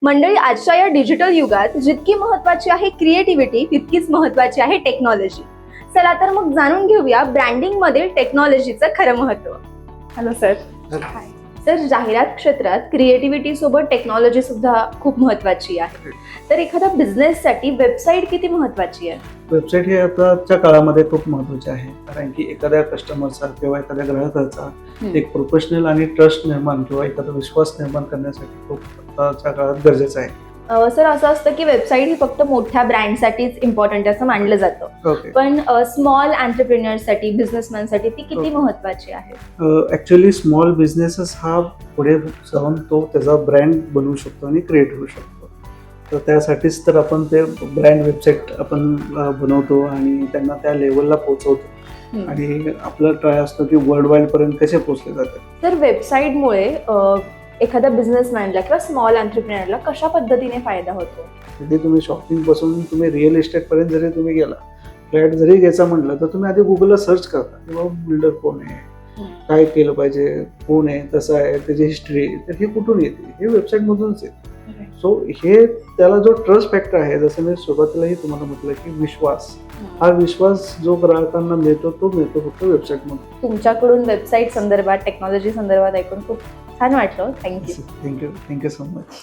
मंडळी, आजच्या या डिजिटल युगात जितकी महत्वाची आहे क्रिएटिव्हिटी तितकीच महत्वाची आहे टेक्नॉलॉजी. चला तर मग जाणून घेऊया ब्रँडिंग मध्ये टेक्नॉलॉजीचं खरं महत्व. Hello sir. Hi sir. जाहिरात क्षेत्रात क्रिएटिव्हिटी सोबत टेक्नॉलॉजी सुद्धा खूप महत्वाची आहे. तर एखाद्या बिझनेससाठी वेबसाईट किती महत्वाची आहे? वेबसाईट हे आताच्या काळामध्ये खूप महत्त्वाचे आहे, कारण की एखाद्या कस्टमरचा किंवा एखाद्या ग्राहकाचा एक प्रोफेशनल आणि ट्रस्ट निर्माण किंवा एखादा विश्वास निर्माण करण्यासाठी खूप आताच्या काळात गरजेचं आहे. सर, असं असतं की वेबसाईट ही फक्त मोठ्या ब्रँडसाठीच इम्पॉर्टंट असं मानलं जातं, ओके. पण स्मॉल एंटरप्रेन्युअर्ससाठी, बिझनेसमॅनसाठी ती किती महत्वाची आहे? ॲक्च्युली स्मॉल बिझनेसेस हा पुढे जाऊन तो त्याचा ब्रँड बनवू शकतो आणि क्रिएट होऊ शकतो. तर त्यासाठीच तर आपण ते ब्रँड वेबसाईट आपण बनवतो आणि त्यांना त्या लेवलला पोहोचवतो आणि आपला ट्राय असतो की वर्ल्ड वाईड पर्यंत कसे पोहोचले जातात. तर वेबसाईटमुळे एखाद्या बिझनेसमॅनला किंवा स्मॉल एंटरप्रेन्युअरला कशा पद्धतीने फायदा होतो? म्हणजे तुम्ही शॉपिंग पासून तुम्ही रिअल इस्टेट पर्यंत जरी तुम्ही गेला, फ्लॅट जरी घ्यायचा म्हटलं तर तुम्ही आधी गुगलला सर्च करता की बाबा बिल्डर कोण आहे, काय केलं पाहिजे, कोण आहे, कसं आहे, त्याची हिस्ट्री, तर हे कुठून येते, हे वेबसाईटमधूनच येते. सो हे त्याला जो ट्रस्ट फॅक्टर आहे, जसं मी सुरुवातीलाही तुम्हाला म्हटलं की विश्वास, हा विश्वास जो ग्राहकांना मिळतो तो मिळतो फक्त वेबसाईटमधून. तुमच्याकडून वेबसाईट संदर्भात, टेक्नॉलॉजी संदर्भात ऐकून खूप छान वाटलं. थँक्यू. Thank you so much.